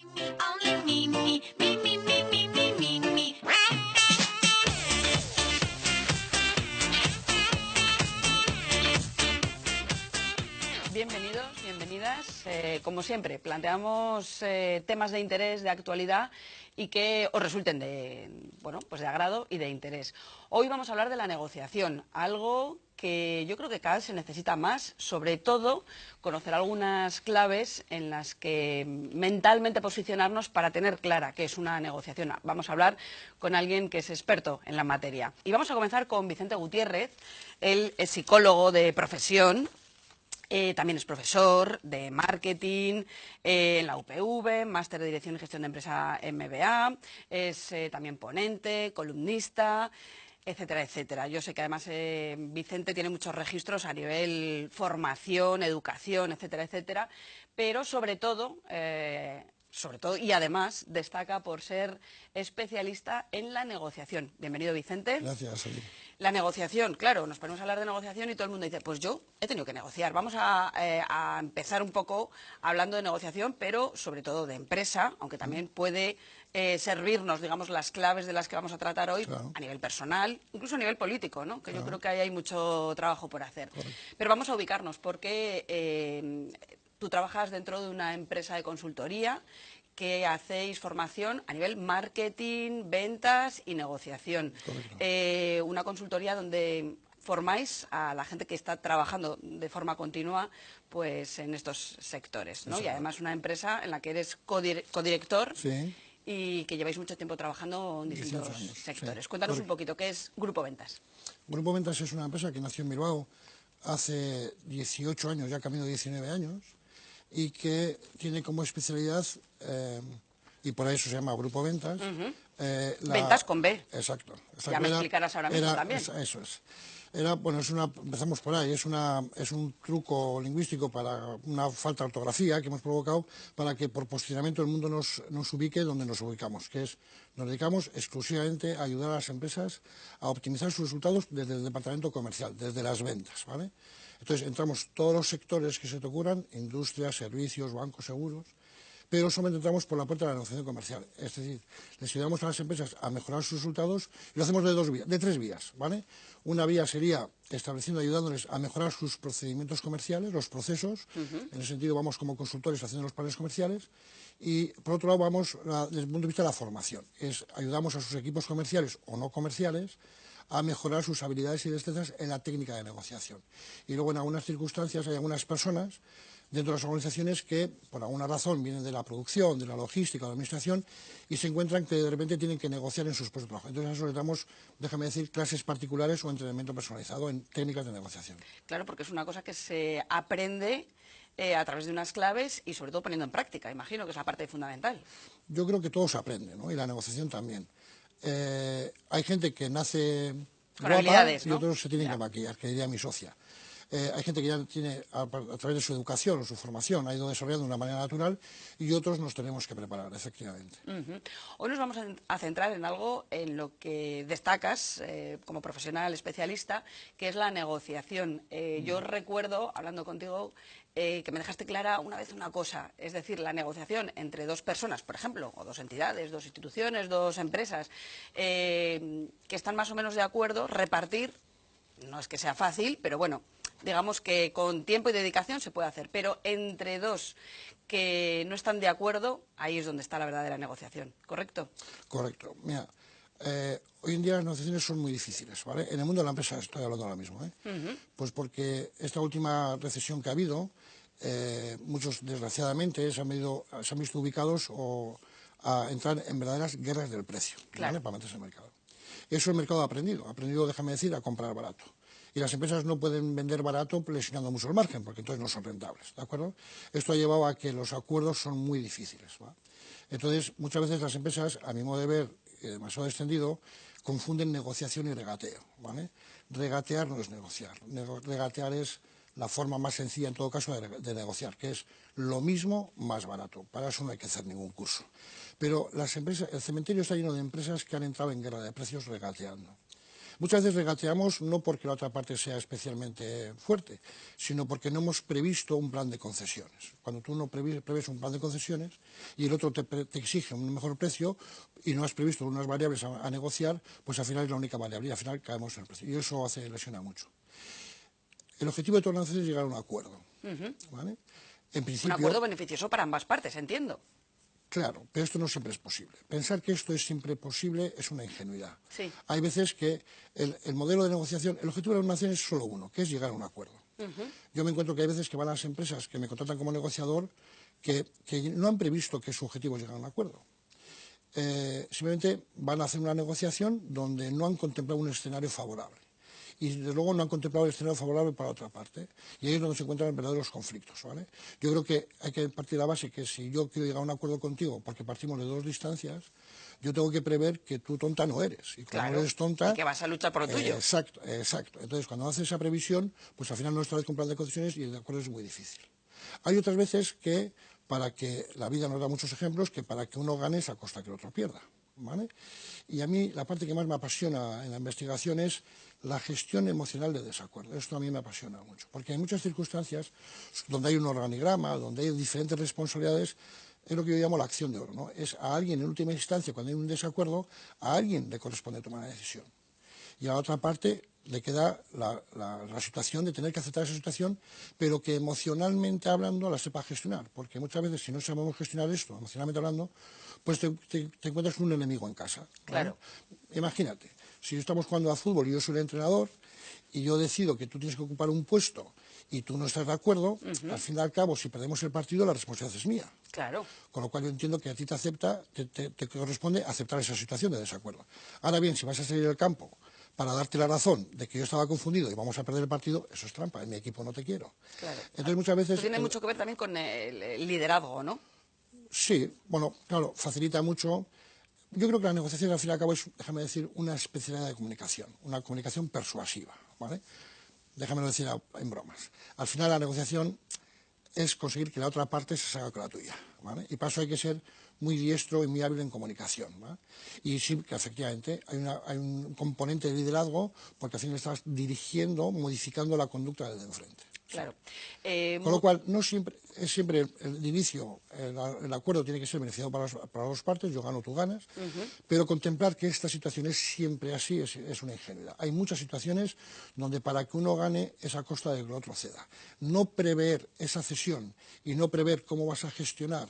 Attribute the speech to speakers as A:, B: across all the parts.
A: Only me.
B: Bienvenidos, bienvenidas. Como siempre, planteamos temas de interés, de actualidad y que os resulten de, bueno, pues de agrado y de interés. Hoy vamos a hablar de la negociación, algo que yo creo que cada vez se necesita más, sobre todo conocer algunas claves en las que mentalmente posicionarnos para tener clara qué es una negociación. Vamos a hablar con alguien que es experto en la materia. Y vamos a comenzar con Vicente Gutiérrez. Él es psicólogo de profesión. También es profesor de marketing en la UPV, máster de Dirección y Gestión de Empresa MBA, es también ponente, columnista, etcétera, etcétera. Yo sé que además Vicente tiene muchos registros a nivel formación, educación, etcétera, etcétera, pero sobre todo y además destaca por ser especialista en la negociación. Bienvenido, Vicente.
C: Gracias, Salim.
B: La negociación, claro, nos ponemos a hablar de negociación y todo el mundo dice, pues yo he tenido que negociar. Vamos a empezar un poco hablando de negociación, pero sobre todo de empresa, aunque también puede servirnos, digamos, las claves de las que vamos a tratar hoy,
C: Claro.
B: a nivel personal, incluso a nivel político, ¿no? Que
C: Claro.
B: yo creo que ahí hay mucho trabajo por hacer.
C: Correcto.
B: Pero vamos a ubicarnos, porque tú trabajas dentro de una empresa de consultoría que hacéis formación a nivel marketing, ventas y negociación. Una consultoría donde formáis a la gente que está trabajando de forma continua pues en estos sectores, ¿no?
C: Exacto.
B: Y además una empresa en la que eres codirector
C: Sí.
B: y que lleváis mucho tiempo trabajando en distintos
C: 18 años,
B: sectores.
C: sí.
B: Cuéntanos un
C: Correcto.
B: poquito, ¿qué es Grupo Ventas?
C: Grupo Ventas es una empresa que nació en Bilbao hace 18 años, ya camino 19 años, y que tiene como especialidad, y por eso se llama Grupo Ventas,
B: Ventas con B.
C: Exacto.
B: Ya me explicarás ahora mismo también.
C: Eso es. Bueno, empezamos por ahí, es un truco lingüístico para una falta de ortografía que hemos provocado para que por posicionamiento el mundo nos ubique donde nos ubicamos, nos dedicamos exclusivamente a ayudar a las empresas a optimizar sus resultados desde el departamento comercial, desde las ventas, ¿vale? Entonces entramos todos los sectores que se te ocurran, industria, servicios, bancos, seguros, pero solamente entramos por la puerta de la negociación comercial. Es decir, les ayudamos a las empresas a mejorar sus resultados y lo hacemos de tres vías, ¿vale? Una vía sería ayudándoles a mejorar sus procedimientos comerciales, los procesos. En ese sentido vamos como consultores haciendo los planes comerciales. Y por otro lado vamos desde el punto de vista de la formación. Ayudamos a sus equipos comerciales o no comerciales a mejorar sus habilidades y destrezas en la técnica de negociación. Y luego en algunas circunstancias hay algunas personas dentro de las organizaciones que por alguna razón vienen de la producción, de la logística, de la administración y se encuentran que de repente tienen que negociar en sus puestos de trabajo. Entonces a eso le damos, déjame decir, clases particulares o entrenamiento personalizado en técnicas de negociación.
B: Claro, porque es una cosa que se aprende a través de unas claves y sobre todo poniendo en práctica, imagino que es la parte fundamental.
C: Yo creo que todo se aprende, ¿no? Y la negociación también. Hay gente que nace
B: con habilidades,
C: y
B: ¿no?
C: otros se tienen que maquillar, que diría mi socia. Hay gente que ya tiene, a través de su educación o su formación, ha ido desarrollando de una manera natural y otros nos tenemos que preparar, efectivamente.
B: Hoy nos vamos a centrar en algo en lo que destacas como profesional especialista, que es la negociación. Yo recuerdo, hablando contigo, que me dejaste clara una vez una cosa, es decir, la negociación entre dos personas, por ejemplo, o dos entidades, dos instituciones, dos empresas, que están más o menos de acuerdo, repartir, no es que sea fácil, pero bueno, digamos que con tiempo y dedicación se puede hacer, pero entre dos que no están de acuerdo, ahí es donde está la verdadera negociación, ¿correcto?
C: Correcto. Mira, hoy en día las negociaciones son muy difíciles, ¿vale? En el mundo de la empresa estoy hablando ahora mismo, ¿eh? Pues porque esta última recesión que ha habido, muchos desgraciadamente se han visto ubicados a entrar en verdaderas guerras del precio,
B: Claro.
C: ¿vale? Para meterse en el mercado. Eso el mercado ha aprendido, déjame decir, a comprar barato. Y las empresas no pueden vender barato lesionando mucho el margen, porque entonces no son rentables, ¿de acuerdo? Esto ha llevado a que los acuerdos son muy difíciles, ¿va? Entonces, muchas veces las empresas, a mi modo de ver, demasiado extendido, confunden negociación y regateo, ¿vale? Regatear no es negociar. Regatear es la forma más sencilla, en todo caso, de negociar, que es lo mismo más barato. Para eso no hay que hacer ningún curso. Pero las empresas, el cementerio está lleno de empresas que han entrado en guerra de precios regateando. Muchas veces regateamos no porque la otra parte sea especialmente fuerte, sino porque no hemos previsto un plan de concesiones. Cuando tú no prevés un plan de concesiones y el otro te exige un mejor precio y no has previsto unas variables a negociar, pues al final es la única variable y al final caemos en el precio. Y eso lesiona mucho. El objetivo de todas las negociaciones es llegar a un acuerdo. ¿Vale? En principio,
B: un acuerdo beneficioso para ambas partes, entiendo.
C: Claro, pero esto no siempre es posible. Pensar que esto es siempre posible es una ingenuidad.
B: Sí.
C: Hay veces que el modelo de negociación, el objetivo de la negociación es solo uno, que es llegar a un acuerdo. Yo me encuentro que hay veces que van las empresas que me contratan como negociador que no han previsto que su objetivo es llegar a un acuerdo. Simplemente van a hacer una negociación donde no han contemplado un escenario favorable. Y desde luego no han contemplado el escenario favorable para otra parte. Y ahí es donde se encuentran verdaderos conflictos, ¿vale? Yo creo que hay que partir de la base que si yo quiero llegar a un acuerdo contigo, porque partimos de dos distancias, yo tengo que prever que tú tonta no eres. Y cuando
B: Claro,
C: eres tonta...
B: y que vas a luchar por lo tuyo.
C: Exacto, exacto. Entonces, cuando haces esa previsión, pues al final no estás con plan de concesiones y el acuerdo es muy difícil. Hay otras veces que, para que la vida nos da muchos ejemplos, que para que uno gane es a costa que el otro pierda, ¿vale? Y a mí la parte que más me apasiona en la investigación es la gestión emocional de desacuerdo. Esto a mí me apasiona mucho, porque hay muchas circunstancias donde hay un organigrama, donde hay diferentes responsabilidades, es lo que yo llamo la acción de oro, ¿no? Es a alguien, en última instancia, cuando hay un desacuerdo, a alguien le corresponde tomar la decisión. Y a la otra parte le queda la situación de tener que aceptar esa situación, pero que emocionalmente hablando la sepa gestionar, porque muchas veces si no sabemos gestionar esto, emocionalmente hablando, pues te encuentras con un enemigo en casa, ¿vale?
B: Claro.
C: Imagínate, si estamos jugando a fútbol y yo soy el entrenador y yo decido que tú tienes que ocupar un puesto y tú no estás de acuerdo, al fin y al cabo, si perdemos el partido, la responsabilidad es mía.
B: Claro.
C: Con lo cual yo entiendo que a ti te corresponde aceptar esa situación de desacuerdo. Ahora bien, si vas a salir del campo para darte la razón de que yo estaba confundido y vamos a perder el partido, eso es trampa, en mi equipo no te quiero.
B: Claro.
C: Entonces muchas veces...
B: Esto tiene mucho que ver también con el liderazgo, ¿no?
C: Sí, bueno, claro, facilita mucho. Yo creo que la negociación al fin y al cabo es, déjame decir, una especialidad de comunicación, una comunicación persuasiva, ¿vale? Déjamelo decir en bromas. Al final la negociación es conseguir que la otra parte se salga con la tuya, ¿vale? Y para eso hay que ser muy diestro y muy hábil en comunicación, ¿vale? Y sí que efectivamente hay un componente de liderazgo porque al fin estás dirigiendo, modificando la conducta del de enfrente.
B: Claro.
C: Con lo cual, no siempre, es siempre el inicio, el acuerdo tiene que ser beneficiado para las dos partes, yo gano, tú ganas, pero contemplar que esta situación es siempre así es una ingenuidad. Hay muchas situaciones donde para que uno gane es a costa de que el otro ceda. No prever esa cesión y no prever cómo vas a gestionar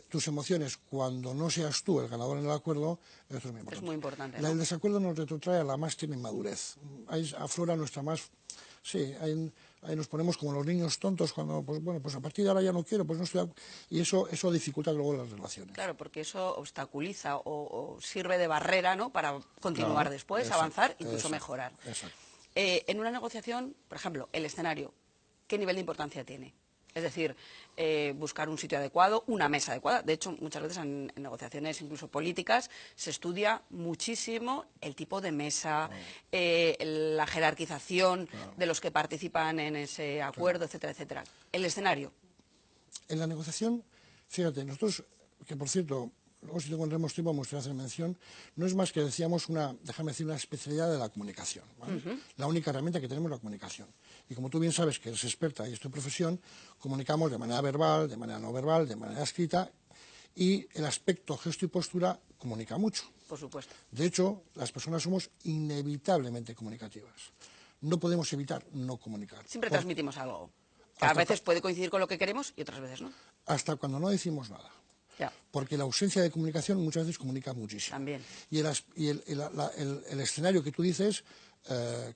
C: tus emociones cuando no seas tú el ganador en el acuerdo, eso es muy importante.
B: Es muy importante, ¿no?
C: El desacuerdo nos retrotrae a la más tierna inmadurez. Ahí aflora nuestra más... Sí, ahí nos ponemos como los niños tontos cuando, pues bueno, pues a partir de ahora ya no quiero, pues no estoy... Y eso dificulta luego las relaciones.
B: Claro, porque eso obstaculiza o sirve de barrera, ¿no?, para continuar
C: Claro,
B: después,
C: exacto,
B: avanzar, incluso
C: exacto,
B: mejorar.
C: Exacto.
B: En una negociación, por ejemplo, el escenario, ¿qué nivel de importancia tiene? Es decir, buscar un sitio adecuado, una mesa adecuada. De hecho, muchas veces en negociaciones incluso políticas se estudia muchísimo el tipo de mesa, la jerarquización de los que participan en ese acuerdo, etcétera, etcétera. El escenario.
C: En la negociación, fíjate, nosotros, que por cierto, luego si encontramos tiempo me gustaría hacer mención, no es más que decíamos déjame decir, una especialidad de la comunicación, ¿vale? La única herramienta que tenemos es la comunicación. Y como tú bien sabes que eres experta y es tu profesión, comunicamos de manera verbal, de manera no verbal, de manera escrita, y el aspecto gesto y postura comunica mucho.
B: Por supuesto.
C: De hecho, las personas somos inevitablemente comunicativas. No podemos evitar no comunicar.
B: Siempre transmitimos algo. A veces puede coincidir con lo que queremos y otras veces no.
C: Hasta cuando no decimos nada.
B: Ya.
C: Porque la ausencia de comunicación muchas veces comunica muchísimo.
B: También.
C: Y el escenario que tú dices,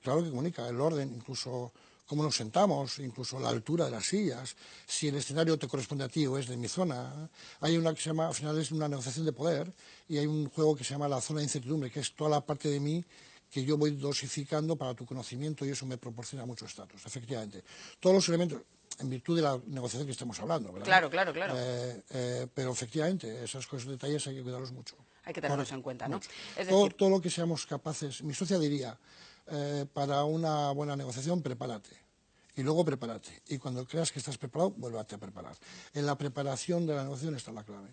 C: claro que comunica, el orden, incluso cómo nos sentamos, incluso la altura de las sillas, si el escenario te corresponde a ti o es de mi zona. Hay una que se llama, al final es una negociación de poder, y hay un juego que se llama la zona de incertidumbre, que es toda la parte de mí que yo voy dosificando para tu conocimiento y eso me proporciona mucho estatus, efectivamente. Todos los elementos, en virtud de la negociación que estamos hablando, ¿verdad?
B: Claro, claro, claro.
C: Pero efectivamente, esos detalles hay que cuidarlos mucho.
B: Hay que tenerlos en cuenta, ¿no? Es
C: Todo,
B: decir,
C: todo lo que seamos capaces, mi socia diría, para una buena negociación, prepárate. Y luego prepárate. Y cuando creas que estás preparado, vuélvate a preparar. En la preparación de la negociación está la clave.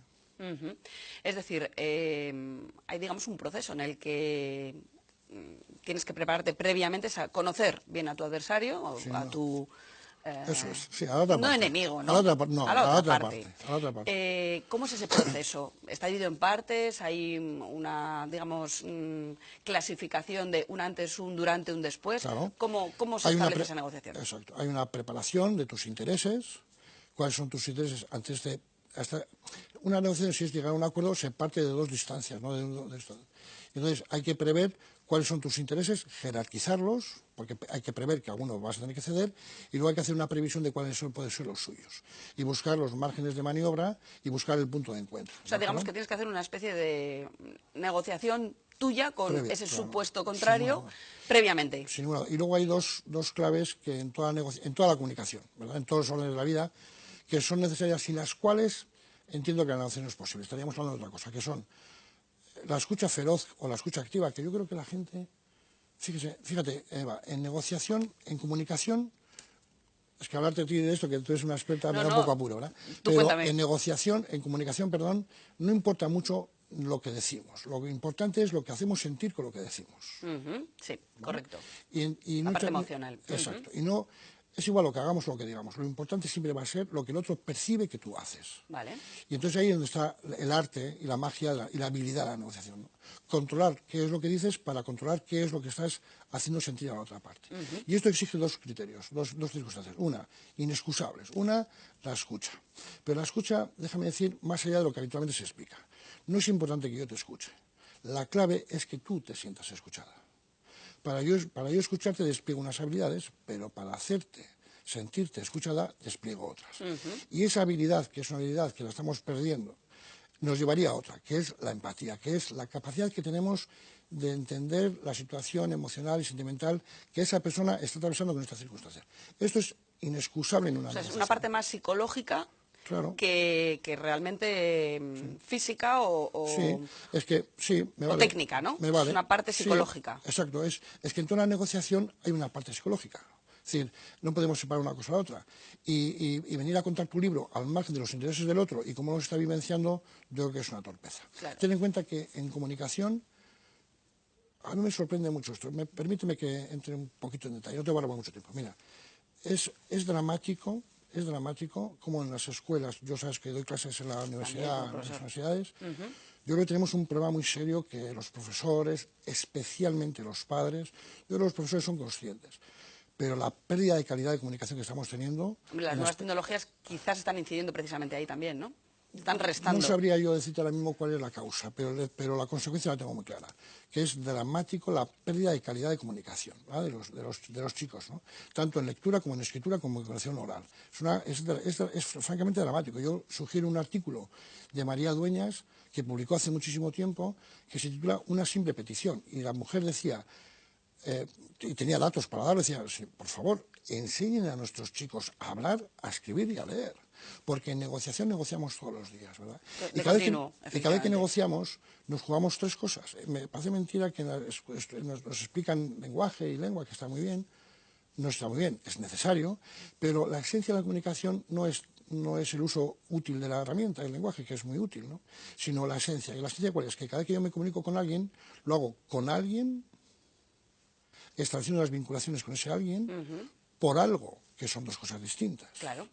B: Es decir, hay, digamos, un proceso en el que tienes que prepararte previamente, a conocer bien a tu adversario, o
C: Sí,
B: a
C: no.
B: tu...
C: Eso es, sí, a la otra
B: no
C: parte.
B: enemigo, ¿no?
C: A la otra, no,
B: a la otra
C: otra
B: parte.
C: a la otra parte.
B: ¿Cómo es ese proceso? ¿Está dividido en partes? ¿Hay una, digamos, clasificación de un antes, un durante, un después?
C: Claro.
B: ¿Cómo se establece esa negociación?
C: Exacto. Hay una preparación de tus intereses. ¿Cuáles son tus intereses antes de...? Una negociación, si es llegar a un acuerdo, se parte de dos distancias, ¿no? De esto. Entonces, hay que prever cuáles son tus intereses, jerarquizarlos, porque hay que prever que alguno vas a tener que ceder, y luego hay que hacer una previsión de cuáles pueden ser los suyos. Y buscar los márgenes de maniobra y buscar el punto de encuentro.
B: O sea, digamos que tienes que hacer una especie de negociación tuya con ese
C: claro,
B: supuesto contrario previamente.
C: Sin ninguna duda. Y luego hay dos claves que en toda la comunicación, ¿verdad? En todos los órdenes de la vida, que son necesarias, sin las cuales entiendo que la negociación no es posible. Estaríamos hablando de otra cosa, que son la escucha feroz o la escucha activa, que yo creo que la gente, fíjate, Eva, en negociación, en comunicación, es que hablarte a ti de esto, que tú eres una experta, me da un poco apuro, ¿verdad?
B: Tú
C: Pero
B: cuéntame.
C: en negociación, en comunicación, perdón, no importa mucho lo que decimos. Lo importante es lo que hacemos sentir con lo que decimos.
B: Sí, correcto.
C: Y
B: la parte emocional.
C: Exacto. Y no es igual lo que hagamos o lo que digamos. Lo importante siempre va a ser lo que el otro percibe que tú haces.
B: Vale.
C: Y entonces ahí es donde está el arte y la magia y la habilidad de la negociación, ¿no? Controlar qué es lo que dices para controlar qué es lo que estás haciendo sentir a la otra parte. Y esto exige dos criterios, dos circunstancias. Una, inexcusables. Una, la escucha. Pero la escucha, déjame decir, más allá de lo que habitualmente se explica. No es importante que yo te escuche. La clave es que tú te sientas escuchada. Para yo escucharte despliego unas habilidades, pero para hacerte sentirte escuchada despliego otras. Y esa habilidad, que es una habilidad que la estamos perdiendo, nos llevaría a otra, que es la empatía, que es la capacidad que tenemos de entender la situación emocional y sentimental que esa persona está atravesando con esta circunstancia. Esto es inexcusable en una negociación.
B: Es una parte más psicológica.
C: Claro.
B: Que realmente física
C: Sí, es que sí, me vale.
B: O técnica, ¿no?
C: Me vale.
B: Es una parte psicológica.
C: Sí, exacto, es que en toda la negociación hay una parte psicológica. Es decir, no podemos separar una cosa de la otra. Y venir a contar tu libro al margen de los intereses del otro y cómo lo está vivenciando, yo creo que es una torpeza.
B: Claro.
C: Ten en cuenta que en comunicación, a mí me sorprende mucho esto. Permíteme que entre un poquito en detalle, no te voy a robar mucho tiempo. Mira, es dramático. Es dramático como en las escuelas, yo sabes que doy clases en la universidad, en las universidades, yo creo que tenemos un problema muy serio que los profesores, especialmente los padres, yo creo que los profesores son conscientes, pero la pérdida de calidad de comunicación que estamos teniendo...
B: Las nuevas tecnologías quizás están incidiendo precisamente ahí también, ¿no? Están restando.
C: No sabría yo decirte ahora mismo cuál es la causa, pero la consecuencia la tengo muy clara, que es dramático la pérdida de calidad de comunicación, ¿vale? de los chicos, ¿no? Tanto en lectura como en escritura como en comunicación oral. Es francamente dramático. Yo sugiero un artículo de María Dueñas que publicó hace muchísimo tiempo que se titula Una simple petición, y la mujer decía... y tenía datos para dar, decía, sí, por favor, enseñen a nuestros chicos a hablar, a escribir y a leer, porque en negociación negociamos todos los días, ¿verdad? Y cada vez que negociamos nos jugamos tres cosas. Me parece mentira que nos explican lenguaje y lengua, que está muy bien, no está muy bien, es necesario, pero la esencia de la comunicación no es el uso útil de la herramienta, del lenguaje, que es muy útil, ¿no? Sino la esencia. ¿Y la esencia cuál es? Que cada vez que yo me comunico con alguien, lo hago con alguien, estableciendo las vinculaciones con ese alguien, por algo, que son dos cosas distintas.
B: Claro.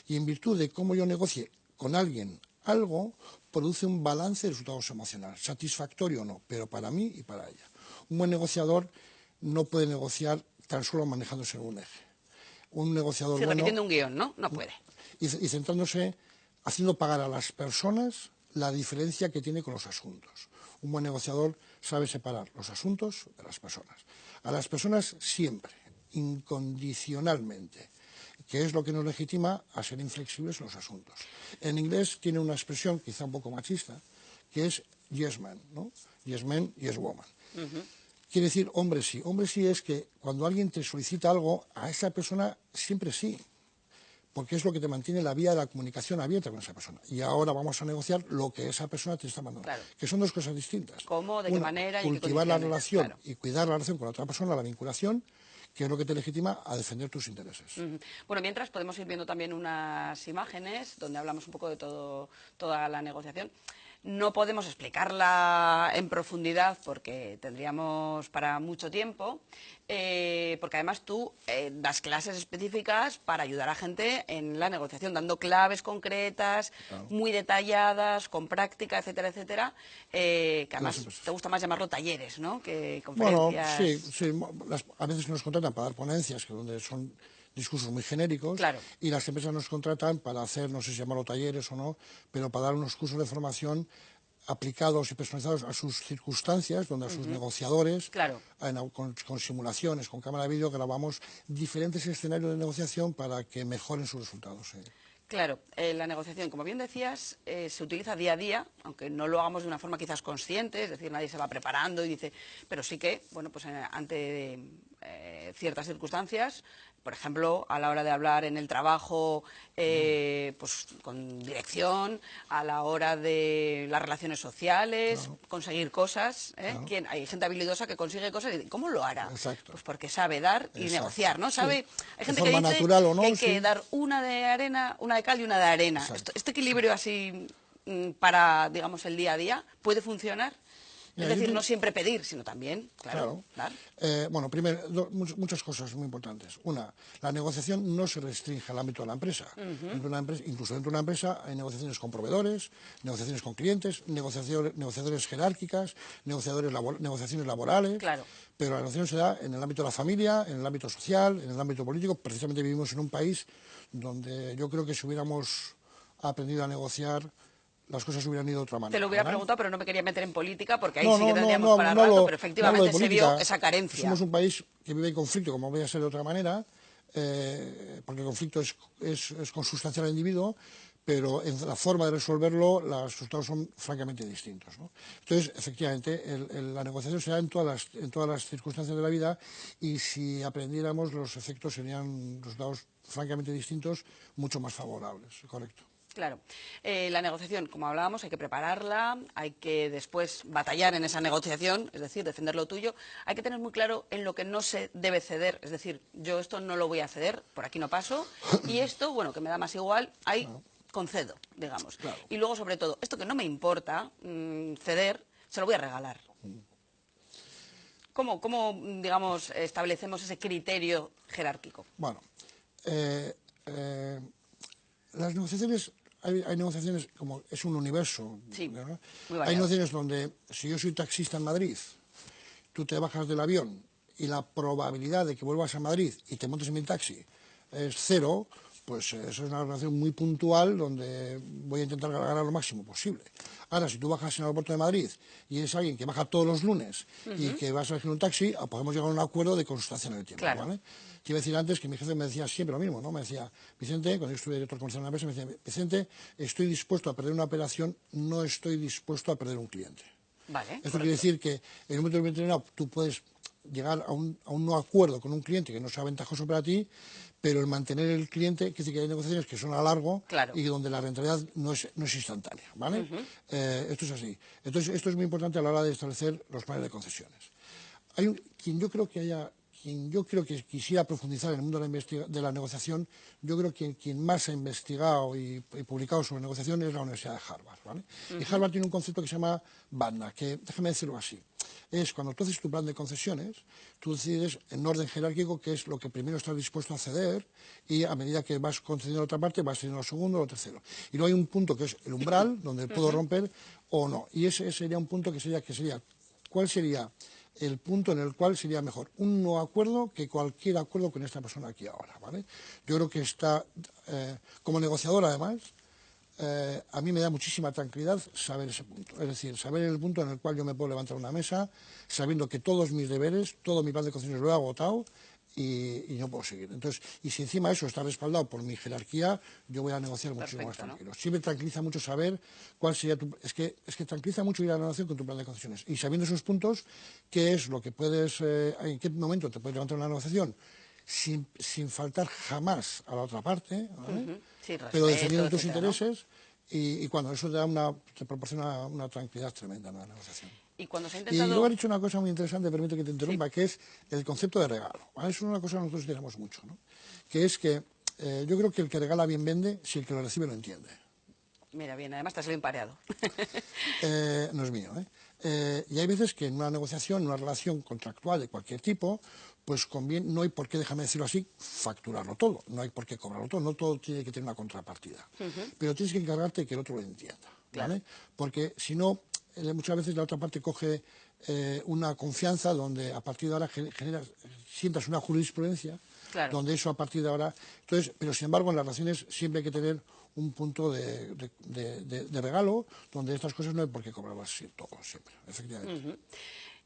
C: Y en virtud de cómo yo negocie con alguien algo, produce un balance de resultados emocionales, satisfactorio o no, pero para mí y para ella. Un buen negociador no puede negociar tan solo manejándose en un eje. Un negociador bueno...
B: repitiendo un guión, ¿no? No puede.
C: Y centrándose, haciendo pagar a las personas la diferencia que tiene con los asuntos. Un buen negociador sabe separar los asuntos de las personas. A las personas siempre, incondicionalmente, que es lo que nos legitima a ser inflexibles en los asuntos. En inglés tiene una expresión quizá un poco machista, que es yes man, ¿no? Yes man, yes woman. Quiere decir hombre sí. Hombre sí es que cuando alguien te solicita algo, a esa persona siempre sí, porque es lo que te mantiene la vía de la comunicación abierta con esa persona. Y ahora vamos a negociar lo que esa persona te está mandando,
B: claro.
C: Que son dos cosas distintas.
B: ¿Cómo, de qué manera y qué
C: cultivar la
B: condiciones?
C: relación
B: Claro.
C: y cuidar la relación con la otra persona, la vinculación, que es lo que te legitima a defender tus intereses.
B: Bueno, mientras podemos ir viendo también unas imágenes donde hablamos un poco de toda la negociación. No podemos explicarla en profundidad porque tendríamos para mucho tiempo, porque además tú das clases específicas para ayudar a gente en la negociación, dando claves concretas, muy detalladas, con práctica, etcétera, etcétera, que además te gusta más llamarlo talleres, ¿no?, que
C: Bueno,
B: conferencias.
C: sí, a veces nos contratan para dar ponencias, que donde son discursos muy genéricos,
B: Claro.
C: y las empresas nos contratan para hacer, no sé si llamarlo talleres o no, pero para dar unos cursos de formación aplicados y personalizados a sus circunstancias, donde a sus negociadores,
B: Claro.
C: con simulaciones, con cámara de vídeo, grabamos diferentes escenarios de negociación para que mejoren sus resultados. Sí.
B: Claro, la negociación, como bien decías, se utiliza día a día, aunque no lo hagamos de una forma quizás consciente, es decir, nadie se va preparando y dice, pero sí que, bueno, pues ante ciertas circunstancias, por ejemplo, a la hora de hablar en el trabajo, pues con dirección, a la hora de las relaciones sociales, conseguir cosas, hay gente habilidosa que consigue cosas y ¿cómo lo hará?
C: Exacto.
B: Pues porque sabe dar y negociar, ¿no?
C: Sí.
B: Hay gente
C: De
B: que
C: forma
B: dice
C: natural o no,
B: que hay que
C: sí.
B: dar una de arena, una de cal y una de arena.
C: Exacto.
B: Este equilibrio así para, digamos, el día a día, ¿puede funcionar?
C: Mira,
B: Es decir, no siempre pedir, sino también, claro, dar.
C: Bueno, primero, muchas cosas muy importantes. Una, la negociación no se restringe al ámbito de la empresa. Dentro de una empresa. Incluso dentro de una empresa hay negociaciones con proveedores, negociaciones con clientes, negociaciones jerárquicas, negociaciones laborales.
B: Claro.
C: Pero la negociación se da en el ámbito de la familia, en el ámbito social, en el ámbito político. Precisamente vivimos en un país donde yo creo que si hubiéramos aprendido a negociar, las cosas hubieran ido de otra manera.
B: Te lo hubiera
C: ¿verdad?
B: preguntado, pero no me quería meter en política, porque ahí
C: No,
B: sí que
C: no,
B: tendríamos para
C: no
B: rato,
C: hablo-
B: pero
C: no hablo
B: efectivamente
C: de
B: se vio
C: política.
B: esa carencia.
C: Somos un país que vive en conflicto, como voy a ser de otra manera, porque el conflicto es consustancial al individuo, pero en la forma de resolverlo los resultados son francamente distintos, ¿no? Entonces, efectivamente, la negociación se da en todas las circunstancias de la vida, y si aprendiéramos, los efectos serían resultados francamente distintos, mucho más favorables, correcto.
B: Claro. La negociación, como hablábamos, hay que prepararla, hay que después batallar en esa negociación, es decir, defender lo tuyo. Hay que tener muy claro en lo que no se debe ceder, es decir, yo esto no lo voy a ceder, por aquí no paso, y esto, bueno, que me da más igual, ahí concedo, digamos.
C: Claro.
B: Y luego, sobre todo, esto que no me importa ceder, se lo voy a regalar. ¿Cómo, digamos, establecemos ese criterio jerárquico?
C: Bueno, las negociaciones, hay negociaciones como es un universo.
B: Sí,
C: ¿no?
B: muy
C: Hay
B: variado.
C: negociaciones donde, si yo soy taxista en Madrid, tú te bajas del avión y la probabilidad de que vuelvas a Madrid y te montes en mi taxi es cero, pues eso es una relación muy puntual donde voy a intentar ganar lo máximo posible. Ahora, si tú bajas en el aeropuerto de Madrid y eres alguien que baja todos los lunes y que vas a elegir un taxi, podemos llegar a un acuerdo de constancia en el tiempo.
B: Claro.
C: ¿Vale? Te iba a decir antes que mi jefe me decía siempre lo mismo, ¿no? Me decía, Vicente, cuando yo estuve director comercial de una empresa, me decía, Vicente, estoy dispuesto a perder una operación, no estoy dispuesto a perder un cliente.
B: Vale,
C: Esto
B: correcto.
C: quiere decir que en un momento determinado tú puedes llegar a un no acuerdo con un cliente que no sea ventajoso para ti, pero el mantener el cliente, quiere decir que hay negociaciones que son a largo,
B: Claro.
C: y donde la rentabilidad no es instantánea, ¿vale? Esto es así. Entonces, esto es muy importante a la hora de establecer los planes de concesiones. Quien yo creo que quisiera profundizar en el mundo de la negociación, yo creo que quien más ha investigado y publicado sobre negociación es la Universidad de Harvard, ¿vale? Y Harvard tiene un concepto que se llama BATNA, que, déjame decirlo así, es cuando tú haces tu plan de concesiones, tú decides en orden jerárquico qué es lo que primero estás dispuesto a ceder, y a medida que vas concediendo la otra parte, vas cediendo lo segundo o lo tercero. Y luego hay un punto que es el umbral, donde puedo romper o no. Y ese sería un punto que sería ¿cuál sería el punto en el cual sería mejor un no acuerdo que cualquier acuerdo con esta persona aquí ahora, ¿vale? Yo creo que está, como negociador además, a mí me da muchísima tranquilidad saber ese punto. Es decir, saber el punto en el cual yo me puedo levantar una mesa, sabiendo que todos mis deberes, todo mi plan de concesiones lo he agotado y no puedo seguir. Entonces, y si encima eso está respaldado por mi jerarquía, yo voy a negociar muchísimo más
B: Perfecto, ¿no?
C: tranquilo. Sí me tranquiliza mucho saber cuál sería es que tranquiliza mucho ir a la negociación con tu plan de concesiones. Y sabiendo esos puntos, qué es lo que puedes, en qué momento te puedes levantar una negociación sin faltar jamás a la otra parte, ¿vale?
B: Sí, respeto,
C: Pero defendiendo tus
B: etcétera, ¿no?
C: intereses, y cuando eso te proporciona una tranquilidad tremenda en la negociación.
B: Y cuando se ha
C: Y
B: intentado...
C: luego has dicho una cosa muy interesante, permite que te interrumpa, que es el concepto de regalo. ¿Vale? Eso es una cosa que nosotros tenemos mucho, ¿no? Que es que yo creo que el que regala bien vende si el que lo recibe lo entiende.
B: Mira, bien, además te has bien pareado.
C: No es mío, ¿eh? Y hay veces que en una negociación, en una relación contractual de cualquier tipo, pues conviene, no hay por qué, déjame decirlo así, facturarlo todo, no hay por qué cobrarlo todo, no todo tiene que tener una contrapartida. Pero tienes que encargarte de que el otro lo entienda, ¿vale?
B: Claro.
C: Porque si no, muchas veces la otra parte coge una confianza donde a partir de ahora sientas una jurisprudencia,
B: Claro.
C: donde eso a partir de ahora... Entonces, pero sin embargo, en las relaciones siempre hay que tener un punto de regalo, donde estas cosas no hay por qué cobrarlas todo, siempre, efectivamente.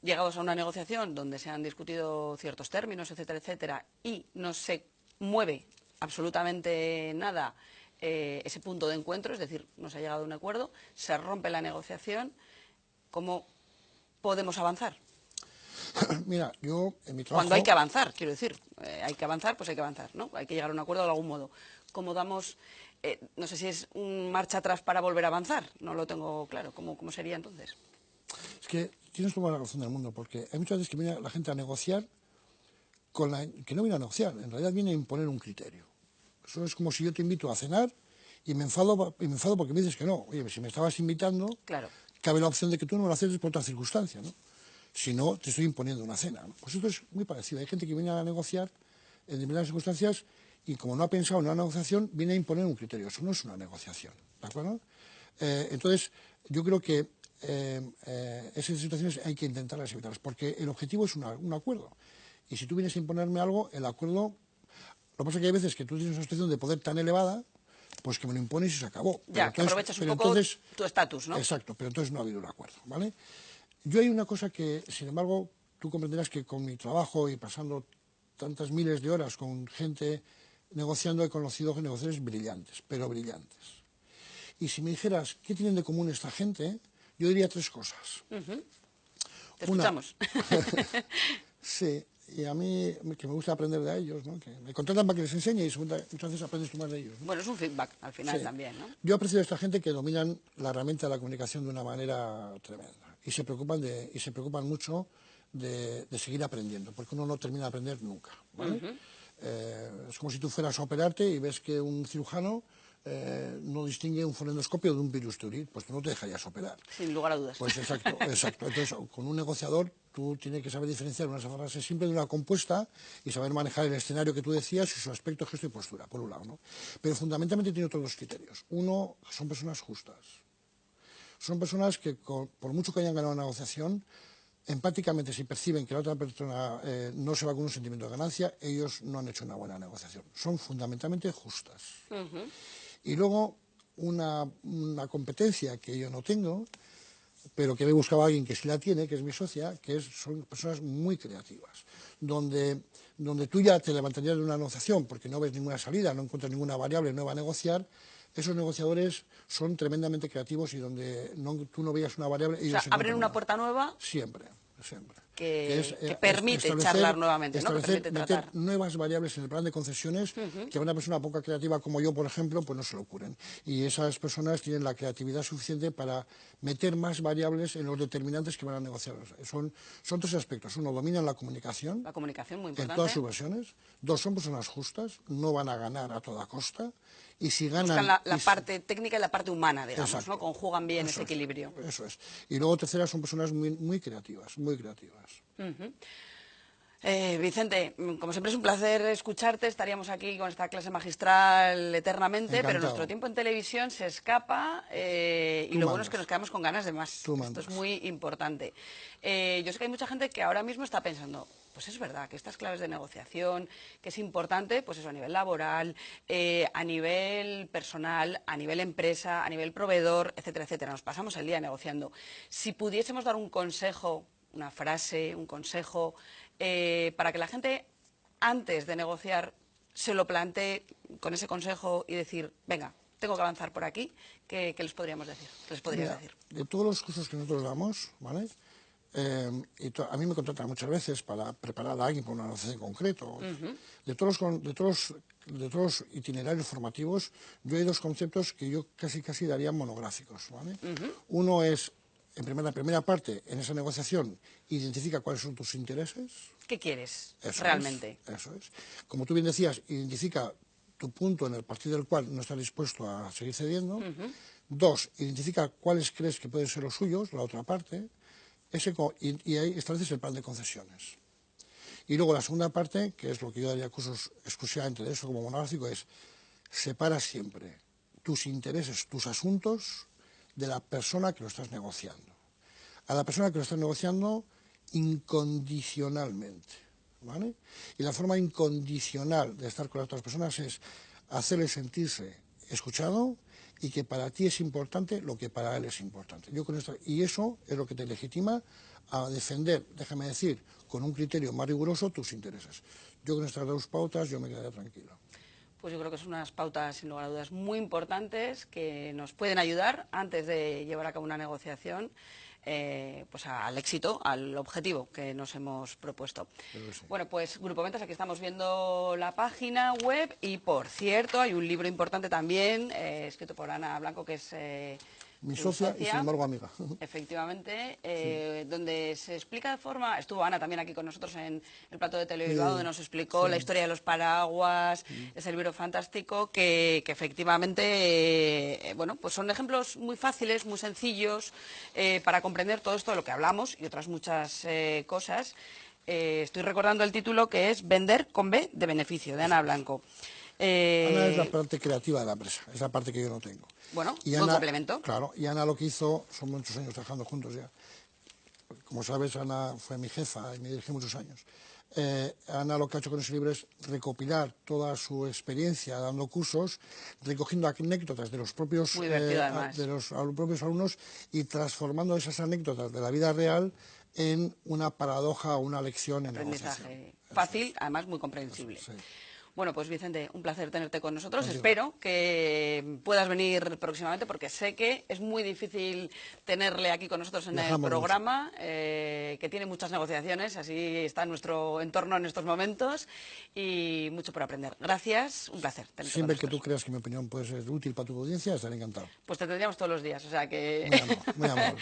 B: Llegados a una negociación donde se han discutido ciertos términos, etcétera, etcétera, y no se mueve absolutamente nada ese punto de encuentro, es decir, no se ha llegado a un acuerdo, se rompe la negociación, ¿cómo podemos avanzar?
C: Mira, yo en mi trabajo...
B: Cuando hay que avanzar, quiero decir, hay que avanzar, pues hay que avanzar, ¿no? Hay que llegar a un acuerdo de algún modo. ¿Cómo damos, no sé si es un marcha atrás para volver a avanzar? No lo tengo claro. ¿Cómo sería entonces?
C: Es que tienes toda la razón del mundo, porque hay muchas veces que viene la gente a negociar que no viene a negociar, en realidad viene a imponer un criterio. Eso es como si yo te invito a cenar y me enfado porque me dices que no. Oye, si me estabas invitando,
B: Claro.
C: cabe la opción de que tú no lo aceptes por otra circunstancia, ¿no? Si no, te estoy imponiendo una cena, ¿no? Pues esto es muy parecido. Hay gente que viene a negociar en determinadas circunstancias y como no ha pensado en una negociación, viene a imponer un criterio. Eso no es una negociación, ¿de acuerdo? Entonces, yo creo que esas situaciones hay que intentarlas evitarlas, porque el objetivo es un acuerdo. Y si tú vienes a imponerme algo, el acuerdo... Lo que pasa es que hay veces que tú tienes una situación de poder tan elevada, pues que me lo impones y se acabó.
B: Ya, que aprovechas un poco tu estatus, ¿no?
C: Exacto, pero entonces no ha habido un acuerdo, ¿vale? Yo hay una cosa que, sin embargo, tú comprenderás que con mi trabajo y pasando tantas miles de horas con gente negociando, he conocido negociadores brillantes, pero brillantes. Y si me dijeras, ¿qué tienen de común esta gente? Yo diría tres cosas.
B: Te escuchamos.
C: Sí, y a mí, que me gusta aprender de ellos, ¿no? Que me contratan para que les enseñe y muchas veces aprendes tú más de ellos, ¿no?
B: Bueno, es un feedback al final
C: Sí.
B: también, ¿no?
C: Yo aprecio a esta gente que dominan la herramienta de la comunicación de una manera tremenda y se preocupan mucho de seguir aprendiendo, porque uno no termina de aprender nunca, ¿vale? Es como si tú fueras a operarte y ves que un cirujano no distingue un fonendoscopio de un bisturí, pues tú no te dejarías operar.
B: Sin lugar a dudas.
C: Pues exacto, exacto. Entonces, con un negociador, tú tienes que saber diferenciar una frase simple de una compuesta y saber manejar el escenario que tú decías y su aspecto, gesto y postura, por un lado, ¿no? Pero fundamentalmente tiene otros dos criterios. Uno, son personas justas. Son personas que, por mucho que hayan ganado una negociación, empáticamente, si perciben que la otra persona no se va con un sentimiento de ganancia, ellos no han hecho una buena negociación. Son fundamentalmente justas. Y luego, una competencia que yo no tengo, pero que me buscaba alguien que sí la tiene, que es mi socia, son personas muy creativas, donde tú ya te levantarías de una negociación porque no ves ninguna salida, no encuentras ninguna variable nueva a negociar. Esos negociadores son tremendamente creativos y donde tú no veías una variable...
B: O sea, abren una puerta nueva.
C: Siempre, siempre.
B: Que permite charlar nuevamente, ¿no? Que permite
C: meter
B: tratar.
C: nuevas variables en el plan de concesiones que a una persona poco creativa como yo, por ejemplo, pues no se le ocurren. Y esas personas tienen la creatividad suficiente para meter más variables en los determinantes que van a negociar. Son tres aspectos. Uno, dominan la comunicación.
B: La comunicación, muy importante.
C: En todas sus versiones. Dos, son personas justas, no van a ganar a toda costa. Y si ganan...
B: Buscan la parte técnica y la parte humana, digamos,
C: Exacto.
B: ¿no? Conjugan bien
C: Eso
B: ese equilibrio.
C: Eso es. Y luego, tercera, son personas muy creativas, muy creativas.
B: Vicente, como siempre es un placer escucharte, estaríamos aquí con esta clase magistral eternamente,
C: Encantado.
B: pero nuestro tiempo en televisión se escapa y lo bueno es que nos quedamos con ganas de más. Esto es muy importante. Yo sé que hay mucha gente que ahora mismo está pensando, pues es verdad que estas claves de negociación, que es importante, pues eso a nivel laboral, a nivel personal, a nivel empresa, a nivel proveedor, etcétera, etcétera. Nos pasamos el día negociando. Si pudiésemos dar un consejo, una frase, un consejo, para que la gente, antes de negociar, se lo plantee con ese consejo y decir, venga, tengo que avanzar por aquí, ¿qué les podríamos decir? ¿Qué les podrías decir?
C: De todos los cursos que nosotros damos, ¿vale? A mí me contratan muchas veces para preparar a alguien para una negociación en concreto. De todos los itinerarios formativos, yo hay dos conceptos que yo casi daría monográficos, ¿vale? Uno es, en la primera parte, en esa negociación, identifica cuáles son tus intereses.
B: ¿Qué quieres
C: Eso
B: realmente?
C: Eso es. Como tú bien decías, identifica tu punto en el partir del cual no estás dispuesto a seguir cediendo. 2, identifica cuáles crees que pueden ser los suyos, la otra parte, y ahí estableces el plan de concesiones. Y luego la segunda parte, que es lo que yo daría cursos exclusivamente de eso como monográfico, es separa siempre tus intereses, tus asuntos, de la persona que lo estás negociando. A la persona que lo estás negociando incondicionalmente, ¿vale? Y la forma incondicional de estar con las otras personas es hacerle sentirse escuchado y que para ti es importante lo que para él es importante. Y eso es lo que te legitima a defender, déjame decir, con un criterio más riguroso tus intereses. Yo con estas dos pautas yo me quedaría tranquilo.
B: Pues yo creo que son unas pautas, sin lugar a dudas, muy importantes que nos pueden ayudar antes de llevar a cabo una negociación pues al éxito, al objetivo que nos hemos propuesto.
C: Sí.
B: Bueno, pues Grupo Ventas, aquí estamos viendo la página web y, por cierto, hay un libro importante también, escrito por Ana Blanco, que es...
C: mi socia y, sin embargo, amiga.
B: Efectivamente, donde se explica de forma... Estuvo Ana también aquí con nosotros en el plato de Telebilbao, donde nos explicó la historia de los paraguas, ese libro fantástico que efectivamente, bueno, pues son ejemplos muy fáciles, muy sencillos, para comprender todo esto de lo que hablamos y otras muchas cosas. Estoy recordando el título, que es Vender con B de beneficio, de Ana Blanco.
C: Ana es la parte creativa de la empresa, es la parte que yo no tengo.
B: Bueno,
C: y
B: buen
C: Ana,
B: complemento.
C: Claro, y Ana lo que hizo, son muchos años trabajando juntos ya. Como sabes, Ana fue mi jefa y me dirigí muchos años. Ana lo que ha hecho con ese libro es recopilar toda su experiencia dando cursos, recogiendo anécdotas de los propios, propios alumnos y transformando esas anécdotas de la vida real en una paradoja o una lección en negociación.
B: Fácil, además muy comprensible.
C: Sí.
B: Bueno, pues Vicente, un placer tenerte con nosotros.
C: Contigo.
B: Espero que puedas venir próximamente, porque sé que es muy difícil tenerle aquí con nosotros en el programa, que tiene muchas negociaciones, así está nuestro entorno en estos momentos, y mucho por aprender. Gracias, un placer tenerte
C: Siempre
B: con nosotros.
C: que tú creas que mi opinión puede ser útil para tu audiencia, estaré encantado.
B: Pues te tendríamos todos los días, o sea que...
C: Muy amable.